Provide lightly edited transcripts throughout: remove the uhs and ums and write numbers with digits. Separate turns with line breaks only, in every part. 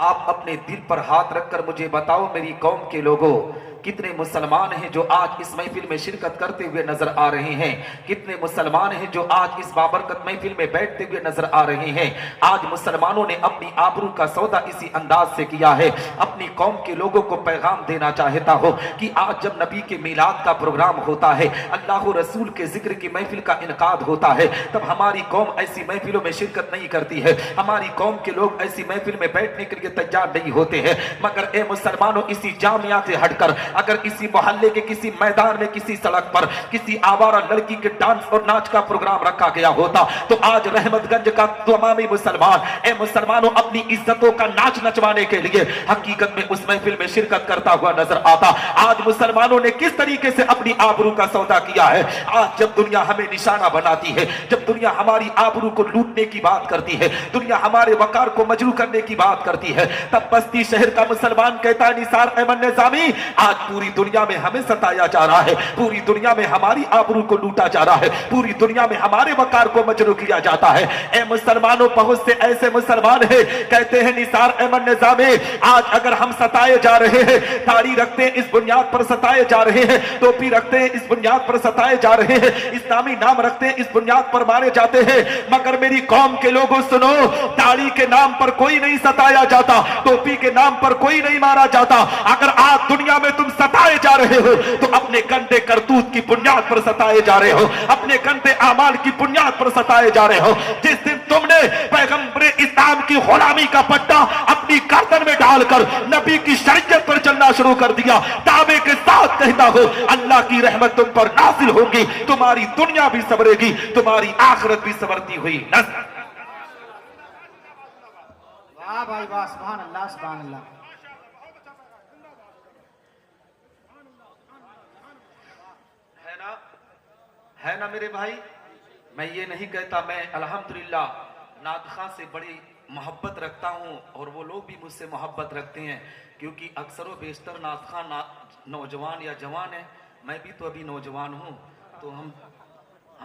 آپ اپنے دل پر ہاتھ رکھ کر مجھے بتاؤ میری قوم کے لوگوں، کتنے مسلمان ہیں جو آج اس محفل میں شرکت کرتے ہوئے نظر آ رہے ہیں؟ کتنے مسلمان ہیں جو آج اس بابرکت محفل میں بیٹھتے ہوئے نظر آ رہے ہیں؟ آج مسلمانوں نے اپنی آبرو کا سودا اسی انداز سے کیا ہے۔ اپنی قوم کے لوگوں کو پیغام دینا چاہتا ہوں کہ آج جب نبی کے میلاد کا پروگرام ہوتا ہے، اللہ رسول کے ذکر کی محفل کا انعقاد ہوتا ہے، تب ہماری قوم ایسی محفلوں میں شرکت نہیں کرتی ہے۔ ہماری قوم کے لوگ ایسی محفل میں بیٹھنے کے لیے تیار نہیں ہوتے ہیں۔ مگر اے مسلمانوں، اسی جامعہ سے ہٹ کر اگر کسی محلے کے کسی میدان میں، کسی سڑک پر کسی آوارہ لڑکی کے ڈانس اور ناچ کا پروگرام رکھا گیا ہوتا تو آج رحمت گنج کا تمامی مسلمان، اے مسلمانوں، اپنی عزتوں کا ناچ نچوانے کے لیے حقیقت میں اس محفل میں شرکت کرتا ہوا نظر آتا۔ آج مسلمانوں نے کس طریقے سے اپنی آبرو کا سودا کیا ہے۔ آج جب دنیا ہمیں نشانہ بناتی ہے، جب دنیا ہماری آبرو کو لوٹنے کی بات کرتی ہے، دنیا ہمارے وقار کو مجروح کرنے کی بات کرتی ہے، تب بستی شہر کا مسلمان کہتا ہے نثار احمد نظامی، آج پوری دنیا میں ہمیں ستایا جا رہا ہے، پوری دنیا میں ہماری آبرو کو لوٹا جا رہا ہے، پوری دنیا میں ہمارے وقار کو مجروح کیا جاتا ہے۔ اے مسلمانوں، بہت سے ایسے مسلمان ہیں کہتے ہیں نثار احمد نظامی، آج اگر ہم ستائے جا رہے ہیں، داڑھی رکھتے ہیں اس بنیاد پر ستائے جا رہے ہیں، ٹوپی رکھتے ہیں اس بنیاد پر ستائے جا رہے ہیں، اسلامی نام رکھتے ہیں اس بنیاد پر مارے جاتے ہیں، مگر میری قوم کے لوگوں سنو، داڑھی کے نام پر کوئی نہیں ستایا جاتا، ٹوپی کے نام پر کوئی نہیں مارا جاتا۔ اگر آج دنیا میں تم ستائے جا رہے ہو تو اپنے گندے کرتوت کی بنیاد پر ستائے جا رہے ہو، اپنے گندے اعمال کی بنیاد پر ستائے جا رہے ہو۔ جس دن تم نے پیغمبر اسلام کی غلامی کا پٹا اپنی گردن میں ڈال کر نبی کی شریعت پر چلنا شروع کر دیا، دعوے کے ساتھ کہتا ہو اللہ کی رحمت تم پر نازل ہوگی، تمہاری دنیا بھی سنورے گی، تمہاری آخرت بھی سنورتی ہوئی نظر۔
واہ بھائی واہ، سبحان اللہ سبحان اللہ۔
ہے نا میرے بھائی، میں یہ نہیں کہتا، میں الحمدللہ نعت خواں سے بڑی محبت رکھتا ہوں اور وہ لوگ بھی مجھ سے محبت رکھتے ہیں، کیونکہ اکثر و بیشتر نعت خواں نوجوان یا جوان ہیں، میں بھی تو ابھی نوجوان ہوں، تو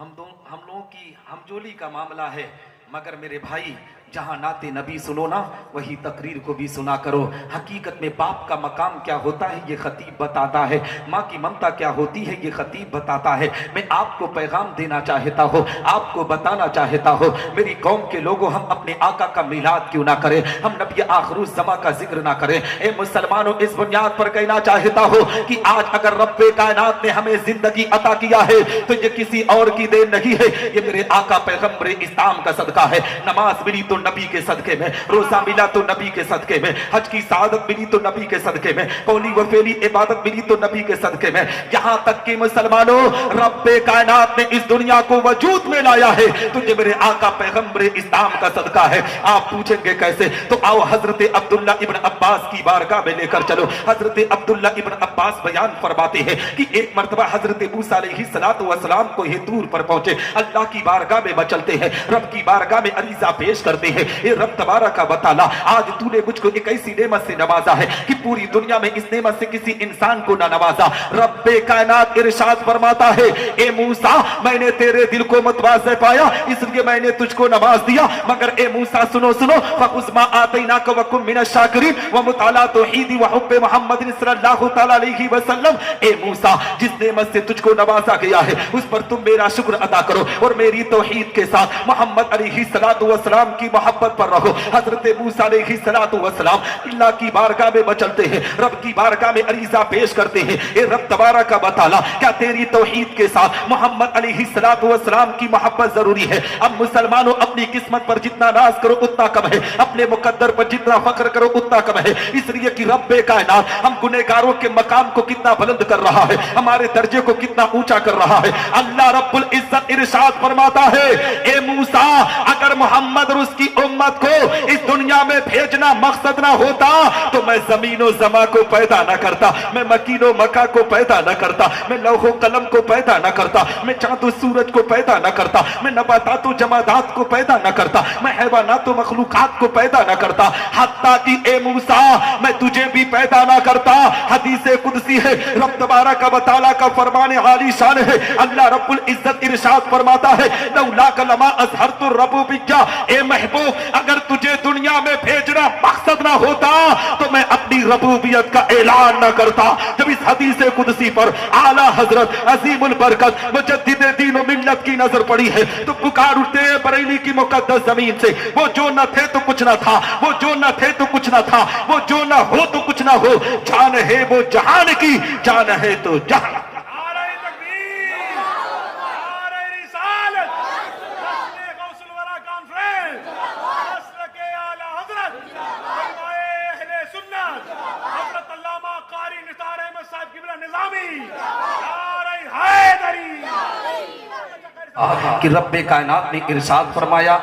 ہم لوگوں کی ہمجولی کا معاملہ ہے۔ مگر میرے بھائی، جہاں نعت نبی سنو نا، وہی تقریر کو بھی سنا کرو۔ حقیقت میں باپ کا مقام کیا ہوتا ہے یہ خطیب بتاتا ہے، ماں کی ممتا کیا ہوتی ہے یہ خطیب بتاتا ہے۔ میں آپ کو پیغام دینا چاہتا ہوں، آپ کو بتانا چاہتا ہوں، میری قوم کے لوگوں، ہم اپنے آقا کا میلاد کیوں نہ کریں، ہم نبی آخر الزماں کا ذکر نہ کریں۔ اے مسلمانوں، اس بنیاد پر کہنا چاہتا ہوں کہ آج اگر رب کائنات نے ہمیں زندگی عطا کیا ہے تو یہ کسی اور کی دین نہیں ہے، یہ میرے آقا پیغمبر اسلام کا صدقہ ہے۔ نماز ملی تو نبی کے صدقے میں، روزہ ملا تو نبی کے صدقے میں، حج کی سعادت ملی تو نبی کے صدقے میں، قولی و فعلی عبادت ملی تو نبی کے صدقے میں۔ یہاں تک کہ مسلمانوں، رب کائنات نے اس دنیا کو وجود میں لایا ہے تو یہ میرے آقا پیغمبر اسلام کا صدقہ ہے۔ آپ پوچھیں گے کیسے؟ تو آؤ حضرت عبداللہ ابن عباس کی بارگاہ میں لے کر چلو۔ حضرت عبداللہ ابن عباس بیان فرماتے ہیں کہ ایک مرتبہ حضرت موسیٰ علیہ السلام کو یہ دور پر پہنچے، اللہ کی بارگاہ میں مچلتے ہیں، رب کی بارگاہ میں عریضہ پیش کرتے ہیں، اے رب تبارک و تعالی، آج تو نے مجھ کو ایک ایسی نعمت سے نوازا ہے کہ پوری دنیا میں اس نعمت سے کسی انسان کو نہ نوازا۔ رب کائنات ارشاد فرماتا ہے، اے موسیٰ، میں نے تیرے دل کو متواضع پایا اس لیے میں نے تجھ کو نواز دیا، مگر اے موسیٰ سنو فَخُذْ مَا آتَيْنَاكَ وَكُن مِّنَ الشَّاكِرِينَ وَمُطَالَعَ توحید وحب محمد صلی اللہ تعالی علیہ وسلم۔ اے موسیٰ، جس نعمت سے تجھ کو نوازا گیا ہے اس پر تم میرا شکر ادا کرو اور میری توحید کے ساتھ محمد علیہ السلام کی محبت پر رہو۔ حضرت موسیٰ علیہ السلام اللہ کی بارگاہ میں بچلتے ہیں، رب کی بارگاہ میں عریضہ پیش کرتے ہیں، اے رب تبارک و تعالی، کیا تیری توحید کے ساتھ محمد علیہ السلام کی محبت ضروری ہے؟ اب مسلمانوں، اپنی قسمت پر جتنا ناز کرو اتنا کم ہے، اپنے مقدر پر جتنا فخر کرو اتنا کم ہے، اس لیے کہ رب کائنات ہم گنہگاروں کے مقام کو کتنا بلند کر رہا ہے، ہمارے درجے کو کتنا اونچا کر رہا ہے۔ اللہ رب العزت ارشاد فرماتا ہے، اے موسیٰ، اگر محمد اور اس کی امت کو اس دنیا میں بھیجنا مقصد نہ ہوتا تو میں زمین و زماں کو پیدا نہ کرتا، میں مکین و مکہ کو پیدا نہ کرتا، میں لوح و قلم کو پیدا نہ کرتا، میں چاند و سورج کو پیدا نہ کرتا، میں نباتات و جمادات کو پیدا نہ کرتا، میں حیوانات و مخلوقات کو پیدا نہ کرتا، حتیٰ کہ اے موسیٰ میں تجھے بھی پیدا نہ کرتا۔ حدیث قدسی ہے، رب تبارک و تعالیٰ کا فرمان عالی شان ہے، اللہ رب العزت ارشاد فرماتا ہے، لولاک لما اظہرت الربوبیہ، اے محبوب، اگر تجھے दुनिया में भेजना मकसद ना होता तो मैं अपनी रबूबियत का ऐलान ना करता। जब इस हदीस कुदसी पर आला हजरत अजीमुल बरकत मुजद्दिद दीन व मिल्लत की नजर पड़ी है तो पुकार उठते हैं बरेली की मुकद्दस जमीन से, वो जो न थे तो कुछ न था, वो जो न थे तो कुछ न था, वो जो न हो तो कुछ न हो, जान है वो जहान की, जान है तो जहान। कि रब्बे कायनात ने इरशाद फरमाया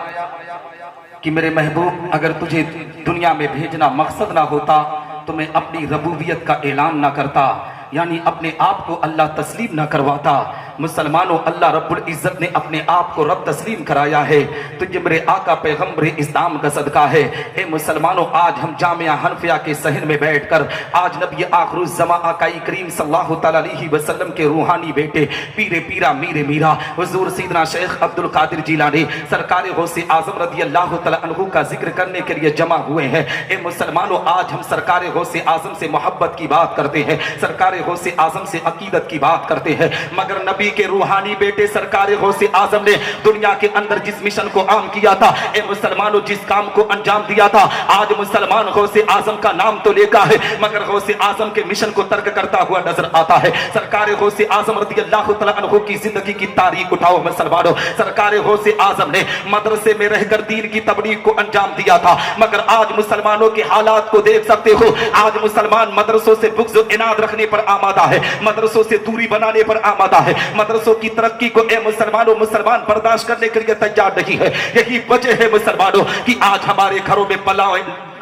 कि मेरे महबूब अगर तुझे दुनिया में भेजना मकसद ना होता तो मैं अपनी रबूबियत का ऐलान ना करता, यानी अपने आप को अल्लाह तस्लीम ना करवाता। मुसलमानों, अल्लाह रब्बुल इज्जत ने अपने आप को रब तस्लीम कराया है तो ये मेरे आका पैगम्बर इस्लाम का सदका है। हे मुसलमानों, आज हम जामिया हनफिया के सहन में बैठकर आज नबी आखिरुज़्ज़मा आकाई करीम सल्लल्लाहु तआला अलैहि वसल्लम के रूहानी बेटे पीरे पीरा मीरे मीरा हुजूर सैयदना शेख अब्दुल कादिर जिलानी सरकार गौसे आजम रज़ी अल्लाह तआला अन्हु का जिक्र करने के लिए जमा हुए हैं। हे मुसलमानों, आज हम सरकार गौसे आजम से मोहब्बत की बात करते हैं, सरकार गौसे आजम से अकीदत की बात करते हैं, मगर नबी के रूहानी बेटे सरकार गौसे आजम ने दुनिया के अंदर जिस मिशन को आम किया था, ए मुसलमानों, जिस काम को अंजाम दिया था, आज मुसलमान गौसे आजम का नाम तो लेता है मगर गौसे आजम के मिशन को तर्क करता हुआ नजर आता है। सरकार गौसे आजम रज़ी अल्लाह तआला अन्हु की जिंदगी की तारीख उठाओ मुसलमानों। सरकार गौसे आजम ने मदरसे में रहकर दीन की तबलीग को अंजाम दिया था, मगर आज मुसलमानों के हालात को देख सकते हो। आज मुसलमान मदरसों से बुग़्ज़ व इनाद रखने पर आमादा है, मदरसों से दूरी बनाने पर आमादा है, मदरसों की तरक्की को ए मुसलमानों मुसलमान बर्दाश्त करने के लिए तैयार नहीं है। यही वजह है मुसलमानों कि आज हमारे घरों में बला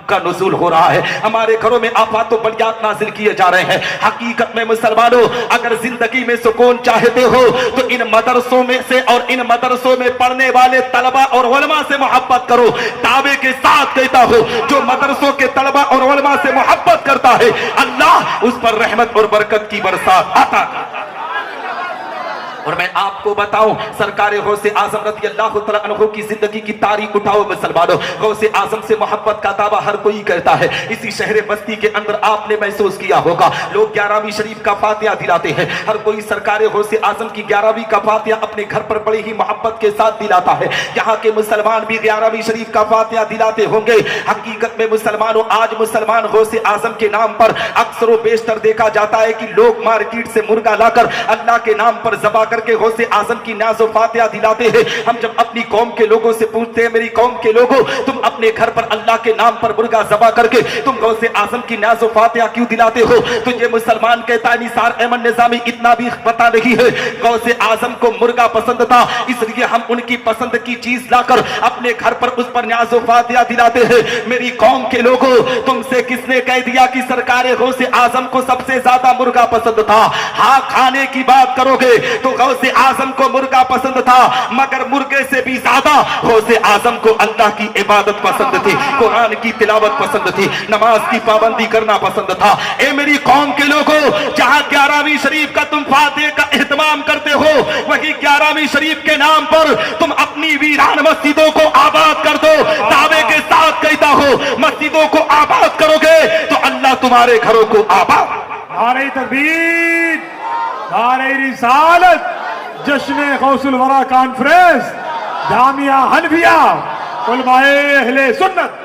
का नुज़ूल हो रहा है, हमारे घरों में आफात व बलियात नाज़िल किए जा रहे हैं। हकीकत में मुसलमानों, अगर जिंदगी में सुकून चाहते हो तो इन मदरसों में से और इन मदरसों में पढ़ने वाले तलबा और उलमा से मोहब्बत करो। दावे के साथ कहता हो, जो मदरसों के तलबा और उलमा से मोहब्बत करता है अल्लाह उस पर रहमत और बरकत की बरसात आता है। और मैं आपको बताऊं, सरकार गौसे आजम रज़ी अल्लाह तआला अन्हु की जिंदगी की तारीख उठाओ मुसलमानों। गौसे आजम से मोहब्बत का दावा हर कोई करता है। इसी शहर बस्ती के अंदर आपने महसूस किया होगा, लोग 11वीं शरीफ का फातिहा दिलाते हैं। हर कोई सरकार गौसे आजम की 11वीं का फातिहा अपने घर पर बड़ी ही मोहब्बत के साथ दिलाता है। यहाँ के मुसलमान भी 11वीं शरीफ का फातिहा दिलाते होंगे। हकीकत में मुसलमानों, आज मुसलमान गौसे आजम के नाम पर अक्सर व बेशतर देखा जाता है कि लोग मार्केट से मुर्गा लाकर अल्लाह के नाम पर ज़बा करके गौसे आजम की नाज़ो फातिहा दिलाते हैं। हम जब अपनी कौम के लोगों से पूछते हैं, मेरी कौम के लोगों, तुम अपने घर पर अल्लाह के नाम पर मुर्गा ज़बा करके तुम गौसे आजम की नाज़ो फातिहा क्यों दिलाते हो, तो ये मुसलमान कहता है निसार अहमद निज़ामी इतना भी पता नहीं है। गौसे आजम को मुर्गा पसंद था, इसलिए हम उनकी पसंद की चीज लाकर अपने घर पर उस पर नाज़ो फातिहा दिलाते हैं। मेरी कौम के लोगों, तुमसे किसने कह दिया कि सरकार गौसे आजम को सबसे ज्यादा मुर्गा पसंद था? हाँ, खाने की बात करोगे तो गौसे आजम को मुर्गा पसंद था, मगर मुर्गे से भी ज्यादा गौसे आजम को अल्लाह की इबादत पसंद थी, कुरान की तिलावत पसंद थी, नमाज की पाबंदी करना पसंद था। ए मेरी कौम के लोगों, जहां 11वीं शरीफ का तुम फातिहे का एहतमाम करते हो, वही 11वीं शरीफ के नाम पर तुम अपनी वीरान मस्जिदों को आबाद कर दो। दावे के साथ कहता हो, मस्जिदों को आबाद करोगे तो अल्लाह तुम्हारे घरों को आबाद।
नारे तकबीर, नारे रिसालत, जश्न गौसुल वरा कॉन्फ्रेंस, जामिया हनफिया, उलमाए अहले सुन्नत।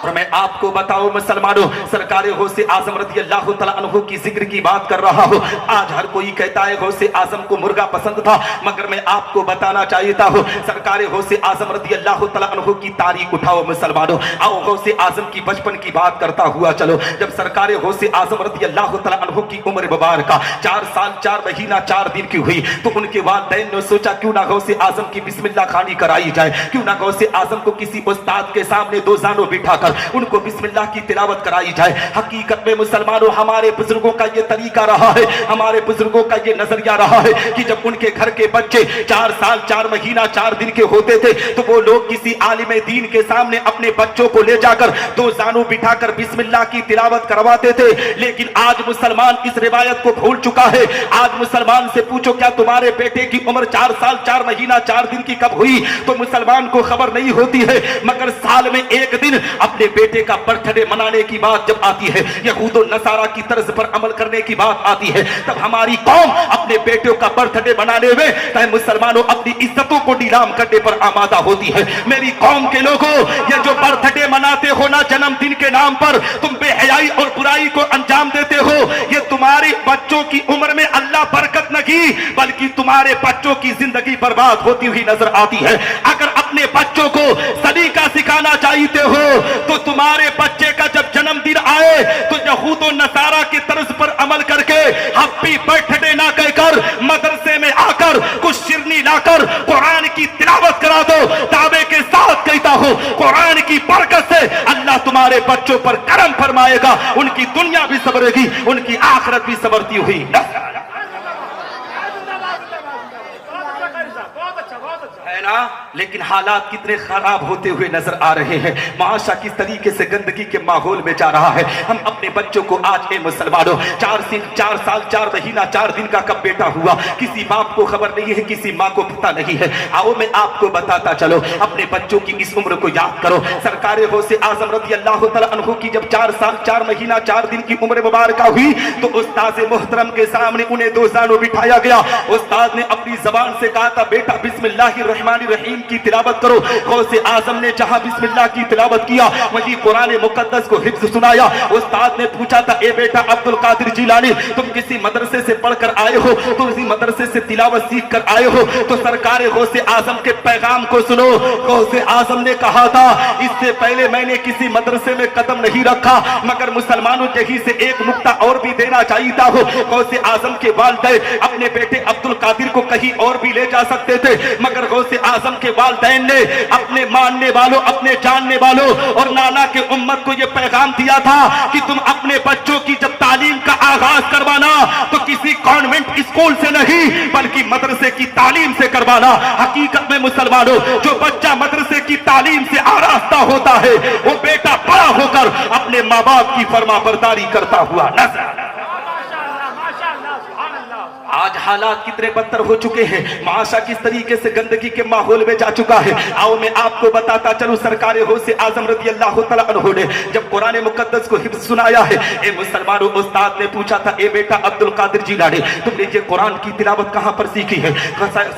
और मैं आपको बताऊं मुसलमानों, सरकार गौसे आजम रज़ी अल्लाह तआला अन्हु की जिक्र की बात कर रहा हूं। आज हर कोई कहता है गौसे आजम को मुर्गा पसंद था, मगर मैं आपको बताना चाहता हूं, सरकार गौसे आजम रज़ी अल्लाह तआला अन्हु की तारीख उठाओ मुसलमानों। आओ गौसे आजम की बचपन की बात करता हुआ चलो। जब सरकार गौसे आजम रज़ी अल्लाह तआला अन्हु की उम्र मुबारक 4 साल 4 महीना 4 दिन की हुई तो उनके वालिदैन ने सोचा क्यों ना गौसे आजम की बिस्मिल्लाह खानी कराई जाए, क्यों ना गौसे आजम को किसी उस्ताद के सामने 2 जानों बिठाकर कर उनको बिस्मिल्लाह की तिलावत कराई जाए। हकीकत में मुसलमानों हमारे बुजुर्गों का ये तरीका रहा है, हमारे बुजुर्गों का ये नजरिया रहा है कि जब उनके घर के बच्चे 4 साल 4 महीना 4 दिन के होते थे तो वो लोग किसी आलिम दीन के सामने अपने बच्चों को ले जाकर 2 जानू बिठाकर बिस्मिल्लाह की तिलावत करवाते थे। लेकिन आज मुसलमान इस रिवायत को भूल चुका है। आज मुसलमान से पूछो क्या तुम्हारे बेटे की उम्र 4 साल 4 महीना 4 दिन की कब हुई, तो मुसलमान को खबर नहीं होती है। मगर साल में एक दिन अपने बेटे का बर्थडे मनाने की बात जब आती है, यहूद और नसारा की तर्ज पर अमल करने की बात आती है, तब हमारी कौम अपने बेटों का बर्थडे मनाने में चाहे मुसलमानों अपनी इज्जतों को नीलाम करने पर आमादा होती है। मेरी कौम के लोगों, ये जो बर्थडे मनाते हो ना जन्मदिन के नाम पर, तुम बेहयाई और बुराई को अंजाम देते हो, ये तुम्हारे बच्चों की उम्र में अल्लाह बरकत नहीं बल्कि तुम्हारे बच्चों की जिंदगी बर्बाद होती हुई नजर आती है। अगर अपने बच्चों को सलीका सिखाना चाहते हो तो तुम्हारे बच्चे का जब जन्मदिन आए तो यहूद और नसारा की तर्ज पर अमल करके हैप्पी बर्थडे ना कहकर मदरसे में आकर कुछ शिरनी लाकर कुरान की तिलावत करा दो। दावे के साथ कहता हूं, कुरान की बरकत से अल्लाह तुम्हारे बच्चों पर करम फरमाएगा, उनकी दुनिया भी संवरेगी, उनकी आखिरत भी संवरती हुई है ना। लेकिन हालात कितने खराब होते हुए नजर आ रहे हैं। माशा किस तरीके से गंदगी के माहौल में जा रहा है। हम अपने बच्चों को आज मुसलमानों 4 साल 4 महीना 4 दिन का कब बेटा हुआ, किसी बाप को खबर नहीं है, किसी माँ को पता नहीं है। आओ मैं आपको बताता चलो, अपने बच्चों की इस उम्र को याद करो। सरकार गौसे आजम रज़ी अल्लाह तआला अन्हु की जब 4 साल 4 महीना 4 दिन की उम्र मुबारक हुई तो उस्ताद मोहतरम के सामने उन्हें 2 जानों बिठाया गया। उस्ताद ने अपनी जबान से कहा था, बेटा बिस्मिल्लाहिर्रहमानिर्रहीम की तिलावत करो। गौसे आजम ने जहां बिस्मिल्लाह की तिलावत किया वहीं कुरान मुकद्दस को हिफ्ज सुनाया। उस्ताद ने पूछा था, ए बेटा अब्दुल कादिर जिलानी, तुम किसी मदरसे से पढ़कर आए हो, तुम इसी मदरसे से तिलावत सीख कर आए हो, तो सरकार गौसे आजम के पैगाम को सुनो। गौसे आजम ने कहा था, इससे पहले मैंने किसी मदरसे में कदम नहीं रखा, मगर मुसलमानों यही से एक नुक्ता और भी देना चाहता हो। गौसे आजम के वालिदैन अपने बेटे अब्दुल कादिर को कहीं और भी ले जा सकते थे, मगर गौसे आजम के वालिदैन ने अपने मानने वालों, अपने जानने वालों और नाना के उम्मत को यह पैगाम दिया था कि तुम अपने बच्चों की जब तालीम का आगाज करवाना तो किसी कॉन्वेंट स्कूल से नहीं बल्कि मदरसे की तालीम से करवाना। हकीकत में मुसलमानों, जो बच्चा मदरसे की तालीम से आरास्ता होता है वो बेटा बड़ा होकर अपने माँ बाप की फरमाबरदारी करता हुआ नजर। आज हालात कितने बदतर हो चुके हैं, माशा किस तरीके से गंदगी के माहौल में जा चुका है। आओ मैं आपको बताता चलूं, सरकार गौसे आजम रज़ी अल्लाह तआला अन्हु ने जब कुरान मुकद्दस को हिफ्ज सुनाया है, ए मुसलमानों, उस्ताद ने पूछा था, ए बेटा अब्दुल कादिर जिलानी, तुमने ये कुरान की तिलावत कहां पर सीखी है?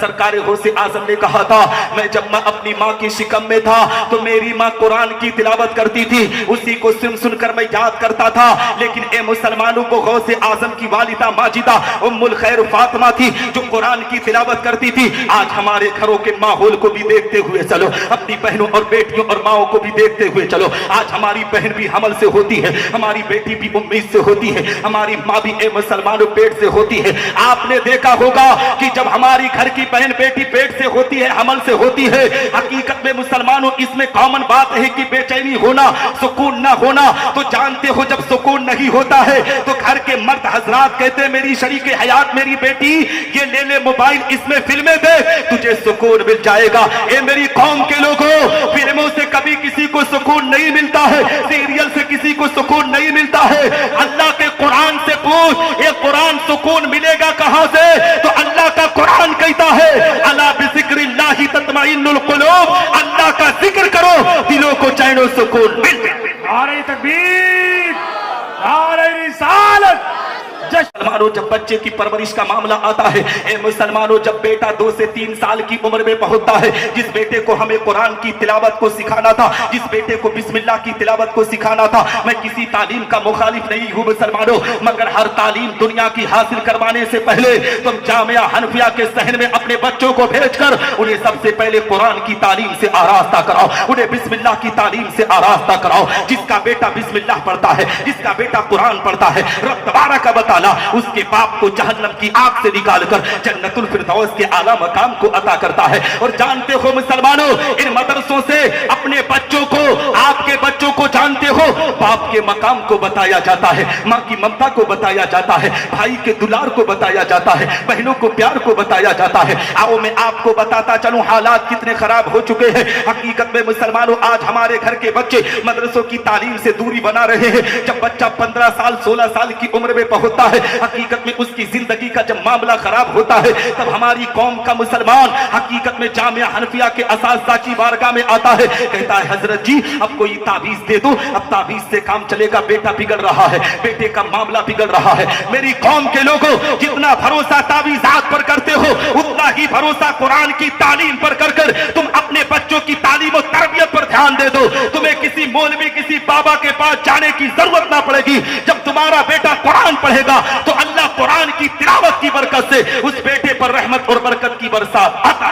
सरकार गौसे आजम ने कहा था, मैं जब मैं अपनी माँ की शिकम में था तो मेरी माँ कुरान की तिलावत करती थी, उसी को सुन सुनकर मैं याद करता था। लेकिन ए मुसलमानों को गौसे आजम की वालिदा माजिदा उम्मुल खैर फातिमा थी जो कुरान की तिलावत करती थी। आज हमारे घरों के माहौल को भी देखते हुए चलो, अपनी बहनों और बेटियों और माओं को भी देखते हुए चलो। आज हमारी बहन भी हमल से होती है, हमारी बेटी भी उम्मीद से होती है, हमारी माँ भी ए मुसलमानों पेट से होती है। आपने देखा होगा कि जब हमारी घर की बहन बेटी पेट से होती है, हमल से होती है, हकीकत में मुसलमानों इसमें कॉमन बात है कि बेचैनी होना, सुकून ना होना। तो जानते हो जब सुकून नहीं होता है तो घर के मर्द हजरात कहते हैं, मेरी शरीके हयात मेरी बेटी, ये ले ले मोबाइल, इसमें फिल्में दे, तुझे सुकून मिल जाएगा। ए मेरी कौम के लोगों, फिल्मों से कभी किसी को सुकून नहीं मिलता है, सीरियल से किसी को सुकून नहीं मिलता है। अल्लाह के कुरान से पूछ, ये कुरान सुकून मिलेगा कहां से? तो अल्लाह का कुरान कहता है, अला बिज़िक्रिल्लाहि तत्मइन्नुल कुलूब, अल्लाह का जिक्र करो, दिलों को चैन और सुकून मिल जाए।
नारे तकबीर, नारे रिसालत।
मुसलमानों, जब बच्चे की परवरिश का मामला आता है, ए मुसलमानों, जब बेटा 2 से 3 साल की उम्र में पहुंचता है, जिस बेटे को हमें कुरान की तिलावत को सिखाना था, जिस बेटे को बिस्मिल्लाह की तिलावत को सिखाना था, मैं किसी तालीम का मुखालिफ नहीं हूं मुसलमानों, मगर हर तालीम दुनिया की हासिल करवाने से पहले तुम जामिया हनफिया के सहन में अपने अपने बच्चों को भेजकर उन्हें सबसे पहले कुरान की तालीम से आरास्ता कराओ, उन्हें बिस्मिल्लाह की तालीम से आरास्ता कराओ। जिसका बेटा बिस्मिल्लाह पढ़ता है, जिसका बेटा कुरान पढ़ता है, रब तबारक व तआला उसके बाप को जहन्नम की आग से निकालकर जन्नतुल फिरदौस के आला मकाम को अता करता है। और जानते हो मुसलमानों, इन मदरसों से अपने बच्चों को, आपके बच्चों को जानते हो, बाप के मकाम को बताया जाता है, माँ की ममता को बताया जाता है, भाई के दुलार को बताया जाता है, बहनों को प्यार को बताया जाता है। आओ मैं आपको बताता चलूं हालात कितने खराब हो चुके हैं। हकीकत में मुसलमानों, आज हमारे घर के बच्चे मदरसों की तालीम से दूरी बना रहे हैं। जब बच्चा 15 साल 16 साल की उम्र में पहुंचता है, हकीकत में उसकी जिंदगी का जब मामला खराब होता है, तब हमारी कौम का मुसलमान हकीकत में जामिया हनफिया के असातिज़ा की बारगाह में आता है, कहता है हजरत जी अब कोई ताबीज दे दो, अब ताबीज से काम चलेगा, बेटा बिगड़ रहा है, बेटे का मामला बिगड़ रहा है। मेरी कौम के लोगों, जितना भरोसा ताबीजात पर करते हो, उतना ही भरोसा कुरान की तालीम पर कर कर तुम अपने बच्चों की तालीम और तरबियत पर ध्यान दे दो। तुम्हें किसी मौलवी, किसी बाबा के पास जाने की जरूरत ना पड़ेगी। जब तुम्हारा बेटा कुरान पढ़ेगा तो अल्लाह कुरान की तिलावत की बरकत से उस बेटे पर रहमत और बरकत की बरसात अता।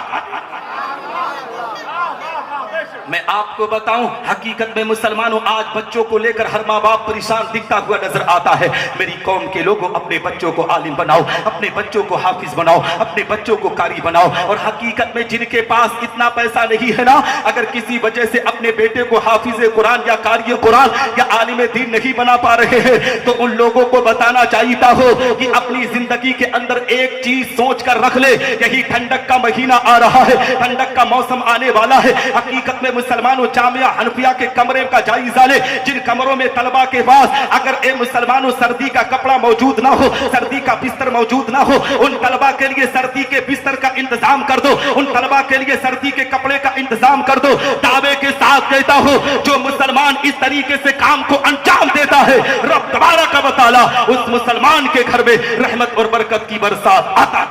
मैं आपको बताऊं, हकीकत में मुसलमानों, आज बच्चों को लेकर हर माँ बाप परेशान दिखता हुआ नजर आता है। मेरी कौम के लोगों, अपने बच्चों को आलिम बनाओ, अपने बच्चों को हाफिज बनाओ, अपने बच्चों को कारी बनाओ। और हकीकत में जिनके पास इतना पैसा नहीं है ना, अगर किसी वजह से अपने बेटे को हाफिज कुरान या कारी कुरान या आलिम दीन नहीं बना पा रहे हैं, तो उन लोगों को बताना चाहिए हो कि अपनी जिंदगी के अंदर एक चीज सोच कर रख ले, यही ठंडक का महीना आ रहा है, ठंडक का मौसम आने वाला है। हकीकत में मुसलमानों, जामिया हनफिया के कमरे का जायजा ले, जिन कमरों में तलबा के पास अगर ए मुसलमानों सर्दी का कपड़ा मौजूद ना हो, सर्दी का बिस्तर मौजूद ना हो, उन तलबा के लिए सर्दी के बिस्तर का इंतजाम कर दो, उन तलबा के लिए सर्दी के कपड़े का इंतजाम कर दो। दावे के साथ कहता हूं, जो मुसलमान इस तरीके से काम को अंजाम देता है, रब तबारक व तआला उस मुसलमान के घर में रहमत और बरकत की बरसात आता।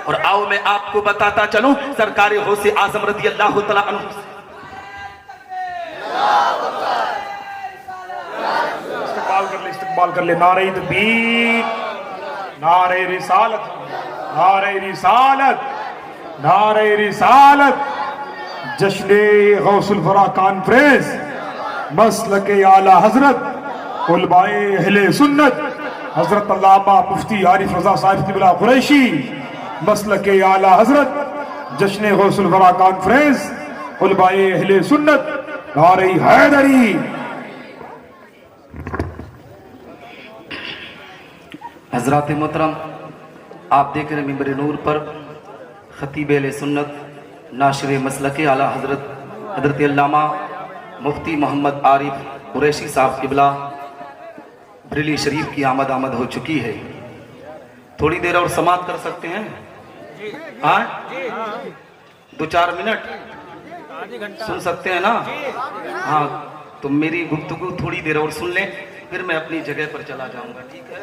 और आओ मैं आपको बताता चलूं, सरकार गौसे आजम रज़ी अल्लाह तआला अन्हु
इस्तकबाल कर ले। नारे तकबीर, नारे रिसालत, नारे रिसालत, नारे रिसालत। जश्न गौसुल फरा कॉन्फ्रेंस मसलके आला हजरत उलमाए अहले सुन्नत हजरत अल्लामा मुफ्ती आरिफ रजा साहिब क़िबला कुरैशी, मसलके आला हजरत जश्न गौसुल फरा कॉन्फ्रेंस उलमाए अहले सुन्नत, नारे हैदरी।
हजरात मोहतरम, आप देख रहे मिंबर नूर पर खतीब अहले सुन्नत नाशिर मसलके आला हजरत अल्लामा मुफ्ती मोहम्मद आरिफ कुरैशी साहब क़िबला बरेली शरीफ की आमद हो चुकी है। थोड़ी देर और समाप्त कर सकते हैं? हाँ, 2-4 मिनट सुन सकते हैं ना? हाँ, तो मेरी गुफ्तगू थोड़ी देर और सुन लें, फिर मैं अपनी जगह पर चला जाऊंगा, ठीक है?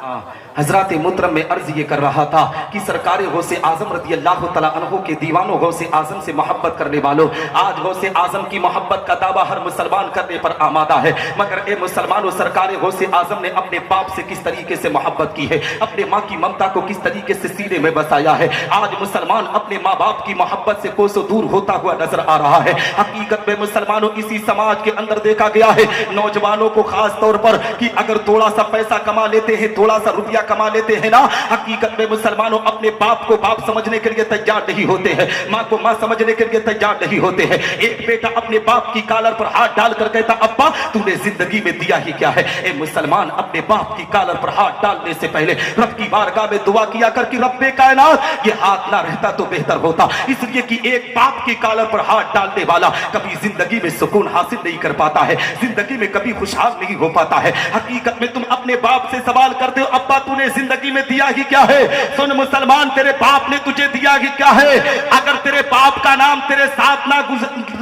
हाँ, हजरात मोहतरम, में अर्ज ये कर रहा था कि सरकार गौसे आजम रज़ी अल्लाह तआला अन्हु के दीवानों, गौसे आजम से मोहब्बत करने वालों, आज गौसे आजम की मोहब्बत का दावा हर मुसलमान करने पर आमादा है। मगर ए मुसलमानों, सरकार गौसे आजम ने अपने बाप से किस तरीके से मोहब्बत की है, अपने माँ की ममता को किस तरीके से सीने में बसाया है। आज मुसलमान अपने माँ बाप की मोहब्बत से कोसों दूर होता हुआ नजर आ रहा है। हकीकत में मुसलमानों, इसी समाज के अंदर देखा गया है नौजवानों को खास तौर पर कि अगर थोड़ा सा पैसा कमा लेते हैं, थोड़ा सा रुपया कमा लेते हैं ना, हकीकत में मुसलमानों अपने बाप को बाप समझने के लिए तैयार नहीं होते हैं, माँ को माँ समझने के लिए तैयार नहीं होते हैं। एक बेटा अपने बाप की कालर पर हाथ डालकर कहता, अब्बा तूने जिंदगी में दिया ही क्या है। ए मुसलमान, अपने बाप की कालर पर हाथ डालने से पहले रब की बारगाह में दुआ किया कर कि रब्बे कायनात ये हाथ ना रहता तो बेहतर होता, इसलिए कि एक बाप की कालर पर हाथ डालने वाला कभी जिंदगी में सुकून हासिल नहीं कर पाता है, जिंदगी में कभी खुशहाल नहीं हो पाता है। हकीकत में तुम अपने बाप से सवाल करते हो, अब्बा तूने जिंदगी में दिया ही क्या है। सुन मुसलमान, तेरे बाप ने तुझे दिया ही क्या है। अगर तेरे बाप का नाम तेरे साथ ना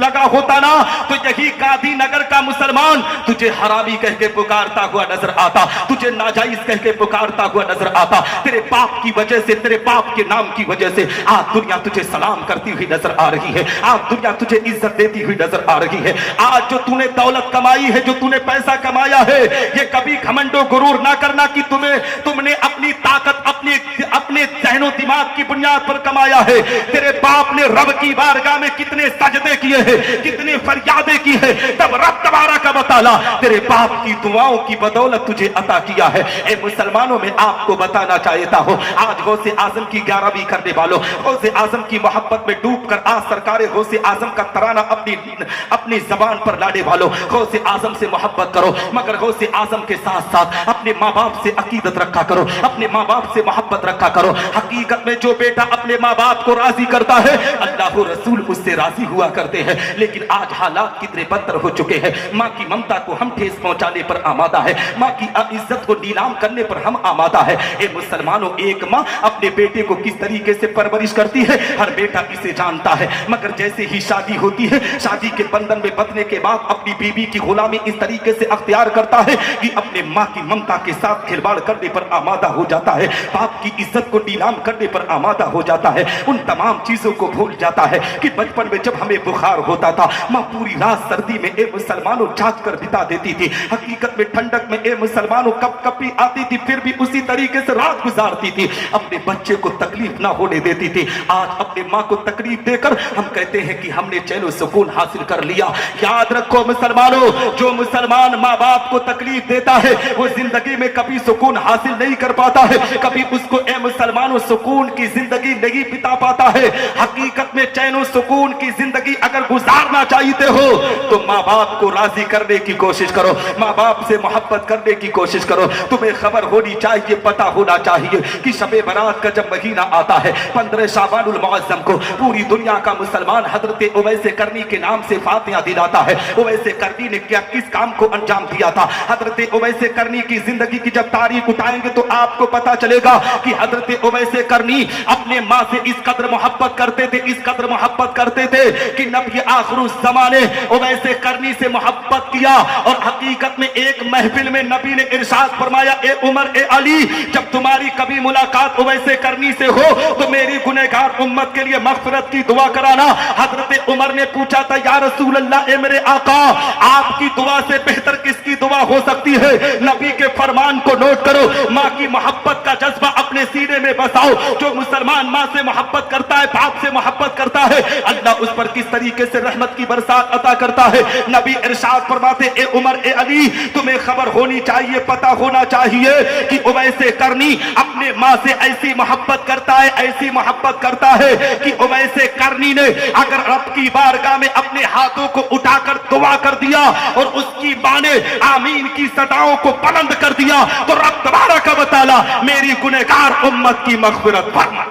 लगा होता ना, तो यही गांधी नगर का मुसलमान तुझे हरामी कह के पुकारता हुआ नजर आता, तुझे नाजायज कह के पुकारता हुआ नजर आता। तेरे बाप की वजह से, तेरे बाप के नाम की वजह से आज दुनिया तुझे सलाम करती हुई नजर आ रही है, आज दुनिया तुझे इज्जत देती हुई नजर आ रही है। आज जो तूने दौलत कमाई है, जो तूने पैसा कमाया है। ये कभी घमंडो गुरूर ना करना कि तुमने अपनी ताकत अपने ज़हनो दिमाग की बुनियाद पर कमाया है। तेरे बाप ने रब की बारगाह में कितने सजदे किए हैं, कितने फरियादें की है, तब रब तबारक व तआला तेरे बाप की दुआओं की बदौलत तुझे अता किया है। ए मुसलमानों, में आपको बताना चाहता हूँ, आज गौसे आजम की 11वीं करने वालों, गौसे आजम की मोहब्बत में डूब कर आज सरकार गौसे आजम का तराना अपनी जबान पर लाने वालों, गौसे आजम से मोहब्बत करो, मगर गौसे आजम के साथ साथ अपने माँ बाप से अकीदत रखा करो, अपने माँ बाप से मोहब्बत रखा करो। हकीकत में जो बेटा अपने माँ बाप को राजी करता है, अल्लाह रसूल उससे राजी हुआ करते हैं। लेकिन आज हालात कितने बदतर हो चुके हैं। माँ की ममता को हम ठेस पहुंचाने पर आमादा है, माँ की इज्जत को नीलाम करने पर हम आमादा है। ए मुसलमानों, एक माँ अपने बेटे को किस तरीके से परवरिश करती है, हर बेटा इसे जानता है। मगर जैसे ही शादी होती है, शादी के बंधन में बंधने के बाद अपनी बीवी की गुलामी इस तरीके से अख्तियार करता है कि अपने माँ की ममता के साथ खिलवाड़ करने पर आमादा हो जाता है, बाप की इज्जत को नीलाम करने पर आमादा हो जाता है। उन तमाम चीजों को भूल जाता है कि बचपन में जब हमें बुखार होता था, माँ पूरी रात सर्दी में ए मुसलमानों जाग कर बिता देती थी। हकीकत में ठंडक में ए मुसलमानों कब कभी आती थी, फिर भी उसी तरीके से रात गुजारती थी, अपने बच्चे को तकलीफ ना होने देती थी। आज अपने माँ को तकलीफ देकर हम कहते हैं कि हमने चैन और सुकून हासिल कर लिया। याद रखो मुसलमानों, जो मुसलमान माँ बाप को तकलीफ देता है वो जिंदगी में कभी सुकून हासिल नहीं कर पाता है, कभी उसको ए मुसलमानों सुकून की जिंदगी नहीं बिता पाता है। हकीकत में चैन और सुकून की जिंदगी अगर गुजारना चाहते हो तो माँ बाप को राजी करने की कोशिश करो, माँ बाप से मोहब्बत करने की कोशिश करो। तुम्हें खबर होनी चाहिए, पता होना चाहिए कि शबे बारात का जब महीना आता है 15 शाबानुल मुअज्जम को पूरी दुनिया का मुसलमान हजरत उवैसे करनी के नाम से फातिहा दिलाता है। उवैसे करनी ने क्या किस काम को अंजाम दिया था? हजरत उवैसे करनी की जिंदगी की जब तारीख उठाएंगे तो आपको पता चलेगा कि हजरत उवैसे करनी अपने माँ से इस कदर मोहब्बत करते थे, इस कदर मोहब्बत करते थे कि नबी आखिरुज़ ज़माने उवैसे करनी से मोहब्बत किया। और हकीकत में एक महफिल में नबी ने इरशाद फरमाया, ए उमर ए अली, जब तुम्हारी कभी मुलाकात उवैसे करनी से हो तो मेरी गुनहगार उम्मत के लिए मग़फ़िरत की दुआ कराना। हजरत उमर ने पूछा था, या रसूल अल्लाह, ए मेरे आका, आपकी दुआ से बेहतर किसकी दुआ हो सकती है? नबी के फरमान को नोट करो, माँ की मोहब्बत का जज्बा अपने सीने में बसाओ। जो मुसलमान माँ से मोहब्बत करता है, बाप से मोहब्बत करता है, अल्लाह उस पर किस तरीके से रहमत की बरसात अता करता है। नबी इरशाद फरमाते, ए उमर ए अली, तुम्हें खबर होनी चाहिए, पता होना चाहिए कि उवैसे करनी अपने माँ से ऐसी मोहब्बत करता है, ऐसी मोहब्बत करता है कि उवैसे करनी ने अगर रब की बारगाह में अपने हाथों को उठाकर दुआ कर दिया और उसकी माँ ने आमीन की सदाओं को बुलंद कर दिया तो रब तबारक व तआला मेरी गुनहगार उम्मत की मग़फ़िरत फरमा।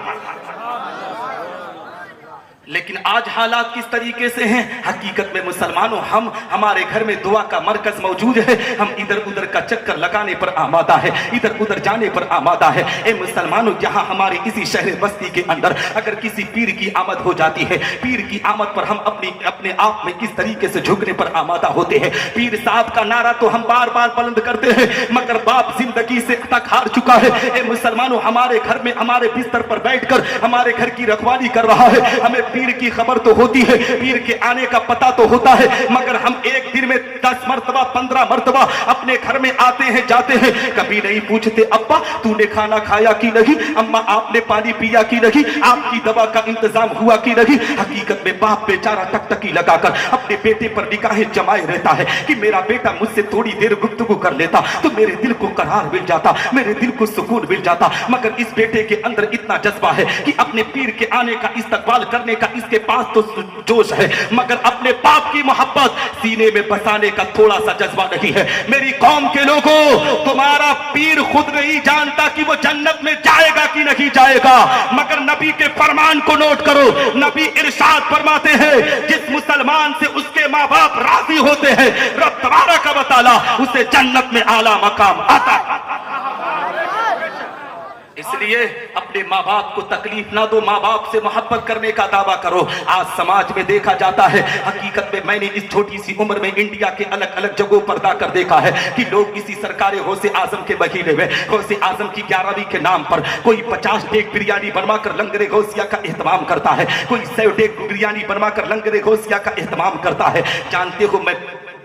लेकिन आज हालात किस तरीके से हैं? हकीकत में मुसलमानों, हमारे घर में दुआ का मरकज मौजूद है, हम इधर उधर का चक्कर लगाने पर आमादा है, इधर उधर जाने पर आमादा है। ए मुसलमानों, यहाँ हमारे इसी शहर बस्ती के अंदर अगर किसी पीर की आमद हो जाती है, पीर की आमद पर हम अपने आप में किस तरीके से झुकने पर आमादा होते हैं। पीर साहब का नारा तो हम बार बार बुलंद करते हैं, मगर बाप जिंदगी से तक हार चुका है। ए मुसलमानों, हमारे घर में हमारे बिस्तर पर बैठकर हमारे घर की रखवाली कर रहा है। हमें पीर की खबर तो होती है, पीर के आने का पता तो होता है, मगर हम एक दिन में 10 मरतबा 15 मरतबा अपने घर में आते हैं जाते हैं, कभी नहीं पूछते अब्बा तूने खाना खाया कि नहीं, अम्मा आपने पानी पिया कि नहीं, आपकी दवा का इंतजाम हुआ कि नहीं। हकीकत में बाप बेचारा टकटकी लगाकर अपने बेटे पर निगाहें जमाए रहता है कि मेरा बेटा मुझसे थोड़ी देर गुफ्तगू कर लेता तो मेरे दिल को करार मिल जाता, मेरे दिल को सुकून मिल जाता। मगर इस बेटे के अंदर इतना जज्बा है कि अपने पीर के आने का इस्तकबाल करने का इसके पास तो जोश है, मगर अपने बाप की मोहब्बत सीने में बसाने का थोड़ा सा जज्बा नहीं है। मेरी कौम के लोगों, तुम्हारा पीर खुद नहीं जानता कि वो जन्नत में जाएगा कि नहीं जाएगा, मगर नबी के फरमान को नोट करो। नबी इरशाद फरमाते हैं, जिस मुसलमान से उसके माँ बाप राजी होते हैं, रब तबारक व तआला उसे जन्नत में आला मकाम आता है। इसलिए अपने माँ बाप को तकलीफ ना दो, माँ बाप से मोहब्बत करने का दावा करो। आज समाज में देखा जाता है, हकीकत में मैंने इस छोटी सी उम्र में इंडिया के अलग अलग जगहों पर जाकर देखा है कि लोग इसी सरकार गौसे आजम के महीने में गौसे आजम की 11वीं के नाम पर कोई 50 डेग बिरयानी बनवाकर लंगरे गौसिया का एहतमाम करता है, कोई 100 डेग बिरयानी बनवाकर लंगरे गौसिया का एहतमाम करता है। जानते हो, मैं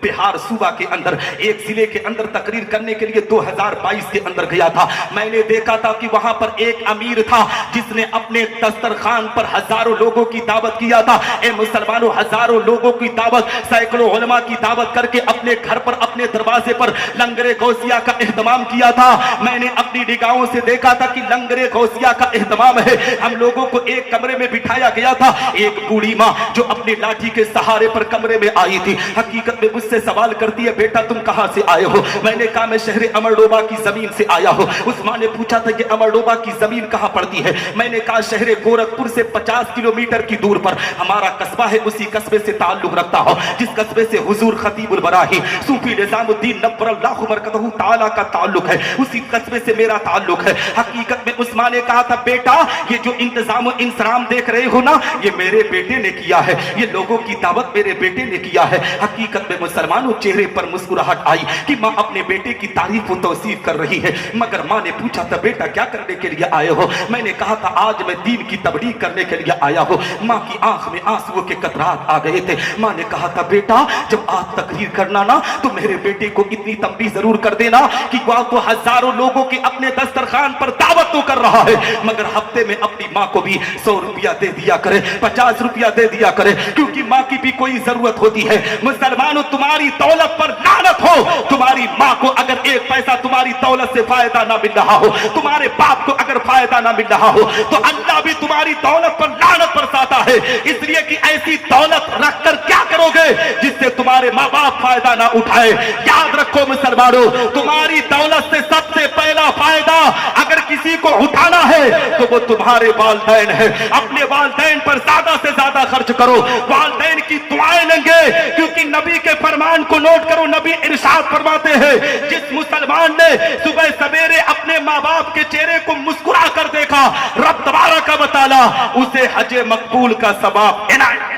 बिहार सूबा के अंदर एक जिले के अंदर तकरीर करने के लिए 2022 के अंदर गया था। मैंने देखा था कि वहां पर एक अमीर था जिसने अपने दस्तरखान पर हजारों लोगों की दावत किया था। ए मुसलमानों, हजारों लोगों की दावत, सैकड़ों उलमा की दावत करके अपने घर पर, अपने दरवाजे पर लंगरे गौसिया का एहतमाम किया था। मैंने अपनी निगाहों से देखा था कि लंगरे गौसिया का एहतमाम है। हम लोगों को एक कमरे में बिठाया गया था। एक बूढ़ी माँ जो अपनी लाठी के सहारे पर कमरे में आई थी, हकीकत में मुझसे सवाल करती है, बेटा तुम कहां से आए हो? मैंने कहा मैं शहर अमरडोबा की जमीन से आया हूं। उस माँ ने पूछा था कि अमरडोबा की जमीन कहां पड़ती है? मैंने कहा शहर गोरखपुर से 50 किलोमीटर की दूर पर हमारा कस्बा है, उसी कस्बे से ताल्लुक रखता हूं जिस कस्बे से हुजूर खतीबुल बराही सूफी निजामुद्दीन नव्वरल्लाहु बरकतहू ताला का ताल्लुक है, उसी कस्बे से मेरा ताल्लुक है। हकीकत में उस माँ ने कहा था, बेटा ये जो इंतजाम इंसराम देख रहे हो ना, ये मेरे बेटे ने किया है, ये लोगों की दावत मेरे बेटे ने किया है। हकीकत में मुसलमानों चेहरे पर मुस्कुराहट आई कि माँ अपने बेटे की तारीफ व तौसीफ कर रही है। मगर माँ ने पूछा था, बेटा क्या करने के लिए आए हो? मैंने कहा था आज मैं दीन की तबलीग करने के लिए आया हूँ। माँ की आंख में आंसुओं के कतरात आ गए थे। माँ ने कहा था, बेटा जब आज तकरीर करना ना तो मेरे बेटे को इतनी तंबीह जरूर कर देना कि वह तो हजारों लोगों के अपने दस्तरखान पर दावत तो कर रहा है, मगर हफ्ते में अपनी माँ को भी 100 रुपया दे दिया करे, 50 रुपया दे दिया करे, क्योंकि माँ की भी कोई जरूरत होती है। मुसलमानों तुम्हारी दौलत पर लानत हो। तुम्हारी माँ को अगर एक पैसा तुम्हारी दौलत से फायदा ना मिल रहा हो, तुम्हारे बाप को अगर फायदा ना मिल रहा हो, तो अल्लाह भी तुम्हारी दौलत पर लानत बरसाता है। इसलिए कि ऐसी दौलत रखकर क्या करोगे जिससे तुम्हारे माँ बाप फायदा ना उठाए। याद रखो मुसलमानों, तुम्हारी दौलत से सबसे पहला फायदा अगर किसी को उठाना है तो वो तुम्हारे वालिदैन है। अपने वालिदैन पर ज्यादा से ज्यादा खर्च करो, वालिदैन की दुआएं लेंगे, क्योंकि नबी के फरमान को नोट करो। नबी इरशाद फरमाते हैं, जिस मुसलमान ने सुबह सवेरे अपने माँ बाप के चेहरे को मुस्कुरा कर देखा, रब तबारक व तआला उसे हज मकबूल का सवाब इनायत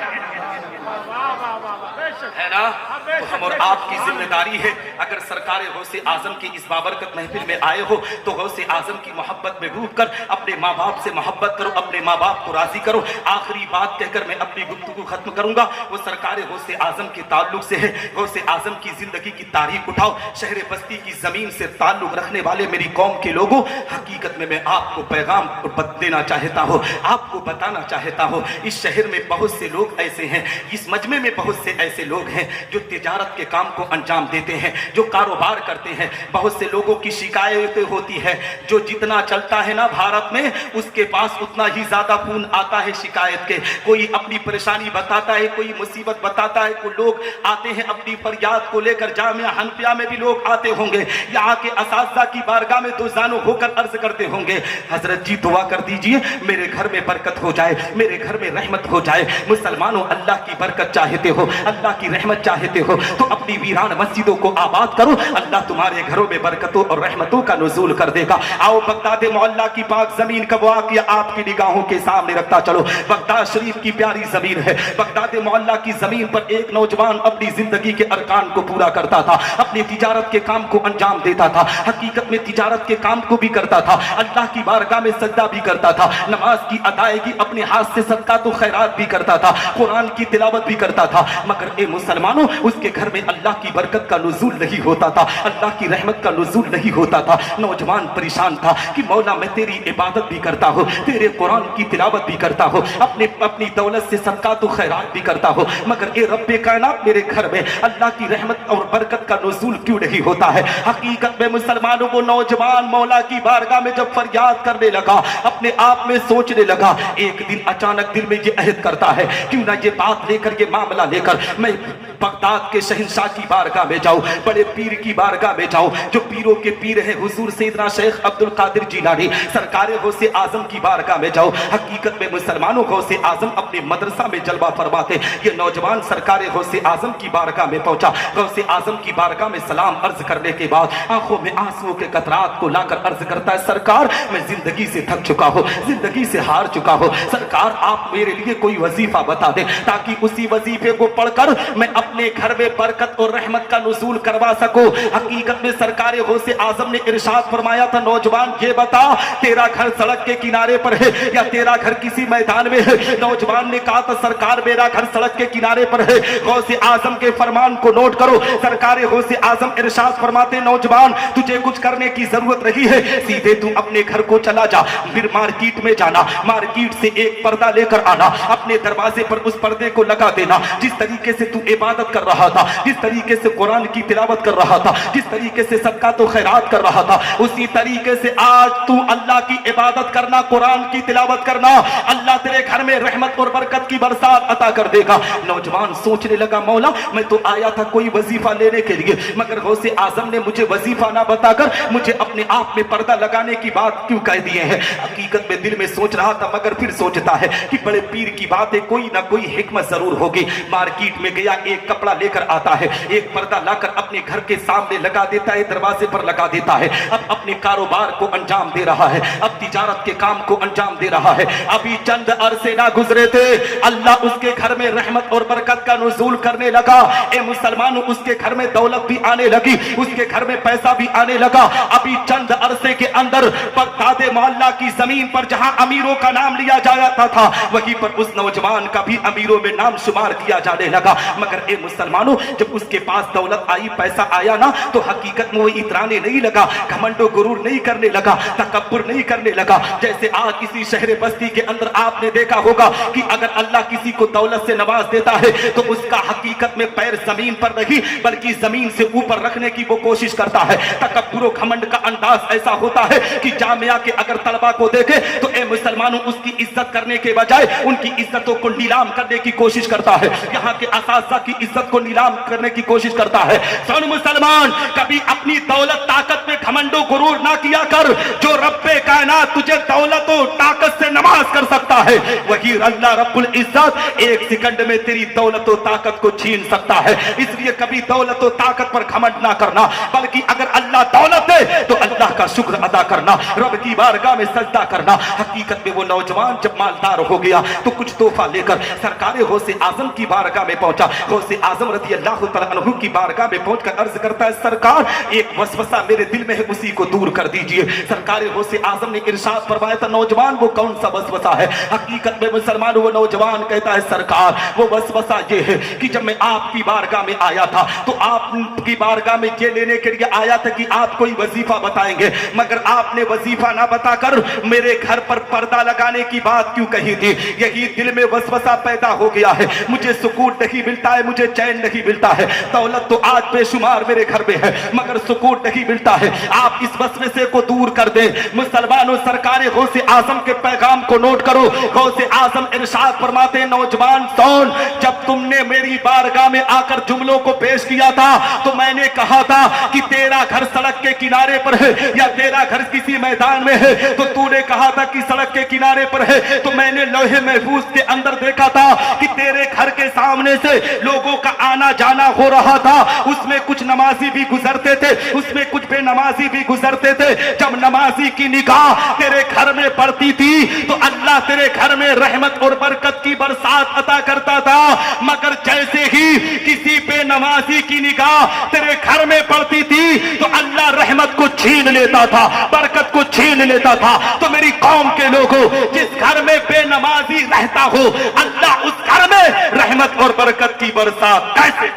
है ना। तो हम और आपकी जिम्मेदारी है, अगर सरकार गौसे आजम की इस बाबरकत महफिल में आए हो तो गौसे आजम की मोहब्बत में डूब कर अपने माँ बाप से मोहब्बत करो, अपने माँ बाप को राजी करो। आखिरी बात कहकर मैं अपनी गुफ्तगू खत्म करूंगा, वो सरकार गौसे आजम के ताल्लुक से है। गौसे आजम की जिंदगी की तारीख उठाओ। शहर बस्ती की जमीन से ताल्लुक रखने वाले मेरी कौम के लोगों, हकीकत में मैं आपको पैगाम देना चाहता हूँ, आपको बताना चाहता हूँ। इस शहर में बहुत से लोग ऐसे हैं, इस मजमे में बहुत से ऐसे लोग हैं जो तिजारत के काम को अंजाम देते हैं, जो कारोबार करते हैं। बहुत से लोगों की शिकायतें होती है, जो जितना चलता है ना भारत में, उसके पास उतना ही ज्यादा खून आता है शिकायत के। कोई अपनी परेशानी बताता है, कोई मुसीबत बताता है, कोई लोग आते हैं अपनी फरियाद को लेकर। जामिया हनफिया में भी लोग आते होंगे, यहाँ के असातिज़ा की बारगाह में दो जानो होकर अर्ज करते होंगे, हजरत जी दुआ कर दीजिए मेरे घर में बरकत हो जाए, मेरे घर में रहमत हो जाए। मुसलमानों, अल्लाह की बरकत चाहते हो, अल्लाह की रहमत चाहते हो तो अपनी वीरान मस्जिदों को आबाद करो, अल्लाह तुम्हारे घरों में बरकतों और रहमतों का नुज़ूल कर देगा। आओ बगदाद मोहल्ला की पाक जमीन का वाक़या आपकी निगाहों के सामने रखता चलो। बगदाद शरीफ की प्यारी जमीन है। बगदाद मोहल्ला की जमीन पर एक नौजवान अपनी जिंदगी के अरकान को पूरा करता था, अपनी तिजारत के काम को अंजाम देता था। हकीकत में तिजारत के काम को भी करता था, अल्लाह की बारगाह में सजदा भी करता था, नमाज की अदायगी अपने हाथ से सदका तो खैरात भी करता था, कुरान की तिलावत भी करता था। मगर ए मुसलमानों, उसके घर में अल्लाह की बरकत का नुज़ूल नहीं होता था, अल्लाह की रहमत का नुज़ूल नहीं होता था। नौजवान परेशान था कि मौला मैं तेरी इबादत भी करता हूँ, तेरे कुरान की तिलावत भी करता हूँ, अपनी दौलत से सदका तो खैरात भी करता हूँ, मगर ए रब्बे कायनात मेरे घर में अल्लाह की रहमत और बरकत का नुज़ूल क्यों नहीं होता है। हकीकत में मुसलमानों, वो नौजवान मौला की बारगाह में जब फरियाद करने लगा, अपने आप में सोचने लगा, एक दिन अचानक दिल में ये अहद करता है, क्यों ना ये बात लेकर, ये मामला लेकर मैं बगदाद के शहंशाह की बारगाह में जाऊं, बड़े पीर की बारगाह में जाऊं, जो पीरों के पीर है हुजूर सैयदना शेख अब्दुल कादिर जिलानी सरकार गौसे आजम की बारगाह में जाऊं। हकीकत में मुसलमानों, गौसे आजम अपने मदरसा में जलवा फरमाते। ये नौजवान सरकार गौसे आजम की बारगाह में पहुंचा। गौसे आजम की बारगाह में सलाम अर्ज करने के बाद आंखों में आंसुओं के कतरात को लाकर अर्ज करता है, सरकार मैं जिंदगी से थक चुका हूँ, जिंदगी से हार चुका हूँ, सरकार आप मेरे लिए कोई वजीफा बता दे ताकि उसी वजीफे को पढ़कर मैं अपने घर में बरकत और रहमत का नुज़ूल करवा सको। हकीकत में सरकार गौसे आजम ने इरशाद फरमाया था, नौजवान ये बता तेरा घर सड़क के किनारे पर है या तेरा घर किसी मैदान में है? नौजवान ने कहा था, सरकार मेरा घर सड़क के किनारे पर है। गौसे आजम के फरमान को नोट करो। सरकार गौसे आजम इरशाद फरमाते, नौजवान तुझे कुछ करने की जरूरत नहीं है, सीधे तू अपने घर को चला जा, फिर मार्केट में जाना, मार्केट से एक पर्दा लेकर आना, अपने दरवाजे पर उस पर्दे को लगा देना। जिस तरीके से तू इबादत कर रहा था, जिस तरीके से कुरान की तिलावत कर रहा था, जिस तरीके से सदका तो खैरात कर रहा था, उसी तरीके से आज तू अल्लाह की इबादत करना, कुरान की तिलावत करना, अल्लाह तेरे घर में रहमत और बरकत की बरसात अता कर देगा। नौजवान सोचने लगा, मौला मैं तो आया था कोई वजीफा लेने के लिए, मगर गौसे आजम ने मुझे वजीफा ना बताकर मुझे अपने आप में पर्दा लगाने की बात क्यों कह दिए हैं? हकीकत में दिल में सोच रहा था, मगर फिर सोचता है कि बड़े पीर की बात है, कोई ना कोई हिकमत जरूर होगी। मार्केट में गया, एक कपड़ा लेकर आता है, एक पर्दा लाकर अपने घर के सामने लगा देता है, दरवाजे पर लगा देता है। अब अपने कारोबार को अंजाम दे रहा है, अब तिजारत के काम को अंजाम दे रहा है। अभी चंद अरसे ना गुजरे थे, अल्लाह उसके घर में रहमत और बरकत का नुज़ूल करने लगा। ए मुसलमानों, उसके घर में दौलत भी आने लगी, उसके घर में पैसा भी आने लगा। अभी चंद अरसे के अंदर बगदाद मोहल्ला की जमीन पर जहां अमीरों का नाम लिया जाता था, वहीं पर उस नौजवान का भी अमीरों में नाम शुमार किया जाने लगा। मगर ए मुसलमानों, जब उसके पास दौलत आई, पैसा आया ना, तो हकीकत में वो इतराने नहीं लगा, घमंडो गुरूर नहीं करने लगा, तकब्बुर नहीं करने लगा। जैसे आज किसी शहर बस्ती के अंदर आपने देखा होगा कि अगर अल्लाह किसी को दौलत से नवाज देता है तो उसका हकीकत में पैर जमीन पर नहीं बल्कि जमीन से ऊपर रखने की वो कोशिश करता है। तकब्बुर घमंड का अंदाज ऐसा होता है कि जामिया के अगर तलबा को देखे तो ए मुसलमानों, उसकी इज्जत करने के बजाय उनकी इज्जतों को नीलाम करने की कोशिश करता है, यहाँ के असातिज़ा की इज्जत को नीलाम करने की कोशिश करता है। सुन मुसलमान, कभी अपनी दौलत ताकत में घमंडो गुरूर ना किया कर। जो रब्बे कायनात तुझे दौलत और ताकत से नवाज कर सकता है, वही अल्लाह रब्बुल इज्जत एक सेकंड में तेरी दौलत और ताकत को छीन सकता है। इसलिए कभी दौलत और ताकत पर घमंड ना करना, बल्कि अगर अल्लाह दौलत दे तो अल्लाह का शुक्र अदा करना, रब की बारगाह में सजदा करना। हकीकत में वो नौजवान जब मालदार हो गया तो कुछ तोहफा लेकर सरकार गौसे आजम की बारगाह में पहुंचा। गौसे आजम रज़ी अल्लाह तआला अन्हु की बारगाह में पहुंचकर अर्ज करता है, सरकार एक वसवसा मेरे दिल में है, उसी को दूर कर दीजिए। सरकार गौसे आजम ने इरशाद फरमाया था, नौजवान वो कौन सा वसवसा है? हकीकत में मुसलमान वो नौजवान कहता है, सरकार वो वसवसा ये है कि जब मैं आपकी बारगाह में आया था तो आपकी बारगाह में ये लेने के लिए आया था कि आप कोई वजीफा बताएंगे, मगर आपने वजीफा ना बताकर मेरे घर पर पर्दा लगाने की बात क्यों कही थी? यही दिल में वसवसा पैदा हो गया है, मुझे सुकून नहीं मिलता है, मुझे चैन नहीं मिलता है। दौलत तो आज बेशुमार मेरे घर में है, मगर सुकून नहीं मिलता है। आप इस वसवसे को दूर कर दें। मुसलमानों, सरकार गौसे आजम के पैगाम को नोट करो। गौसे आजम इरशाद फरमाते, नौजवान सुन, जब तुमने मेरी बारगाह में आकर जुमलों को पेश किया था तो मैंने कहा था कि तेरा घर सड़क के किनारे पर है या तेरा घर किसी मैदान में है, तो तूने कहा था कि सड़क के किनारे पर है। तो मैंने लौहे महफूज के अंदर देखा था कि तेरे घर के सामने से लोगों का आना जाना हो रहा था, उसमें कुछ नमाजी भी गुजरते थे, उसमें कुछ बेनमाजी भी गुजरते थे। जब नमाजी की निगाह तेरे घर में पड़ती थी तो अल्लाह तेरे घर में रहमत और बरकत की बरसात अता करता था, मगर जैसे ही किसी बेनमाजी की निगाह तेरे घर में पड़ती थी तो अल्लाह रहमत को छीन लेता था, बरकत को छीन लेता था। तो मेरी कौम के लोगों, जिस घर में बेनमाजी रहता हो, अल्लाह उस घर में रहमत और बरकत की बरसात कैसे?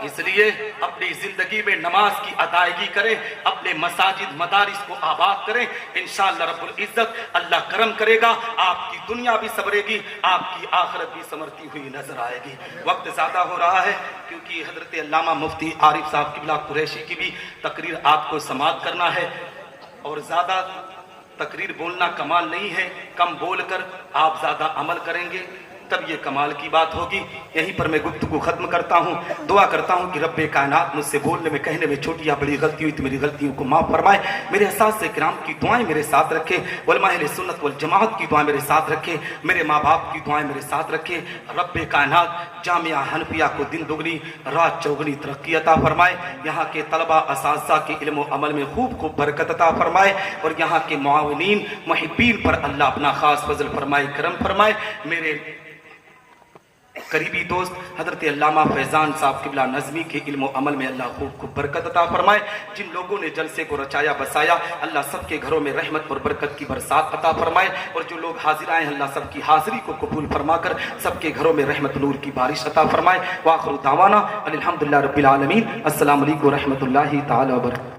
इसलिए अपनी जिंदगी में नमाज की अदायगी करें, अपने मसाजिद मदारिस को आबाद करें। इंशाअल्लाह रब्बुल इज्जत अल्लाह करम करेगा, आपकी दुनिया भी संवरेगी, आपकी आखिरत भी संवरती हुई नजर आएगी। वक्त ज्यादा हो रहा है क्योंकि हजरत अल्लामा मुफ्ती आरिफ साहब किबला कुरैशी की भी तकरीर आपको समाअत करना है, और ज्यादा तकरीर बोलना कमाल नहीं है, कम बोलकर आप ज्यादा अमल करेंगे तब ये कमाल की बात होगी। यहीं पर मैं गुफ्तगू खत्म करता हूँ। दुआ करता हूँ कि रब्बे कायनात मुझसे बोलने में कहने में छोटी या बड़ी गलती हुई तो मेरी गलतियों को माफ फरमाए, मेरे असातिज़े किराम की दुआएं मेरे साथ रखे, उलमा अहले सुन्नत वल जमाअत की दुआएं मेरे साथ रखे, मेरे माँ बाप की दुआएं मेरे साथ रखे। रब्बे कायनात जामिया हनफिया को दिन दुगनी रात चौगनी तरक्की अता फरमाए, यहाँ के तलबा असातिज़ा के इल्म व अमल में खूब खूब बरकत अता फरमाए, और यहाँ के मुआविनीन मुहिब्बीन पर अल्लाह अपना खास फजल फरमाए, करम फरमाए। मेरे करीबी दोस्त हजरत अल्लामा फैज़ान साहब क़िबला नज़मी के इल्म व अमल में अल्लाह खूब खूब बरकत अता फरमाए। जिन लोगों ने जलसे को रचाया बसाया अल्लाह सबके घरों में रहमत और बरकत की बरसात अता फरमाए, और जो लोग हाजिर आए अल्लाह सबकी हाजिरी को कबूल फरमाकर सबके घरों में रहमत नूर की बारिश अता फरमाए। व आखिरु दावाना अल्हम्दुलिल्लाहि रब्बिल आलमीन। अस्सलामु अलैकुम व रहमतुल्लाहि तआला व बरकातहू।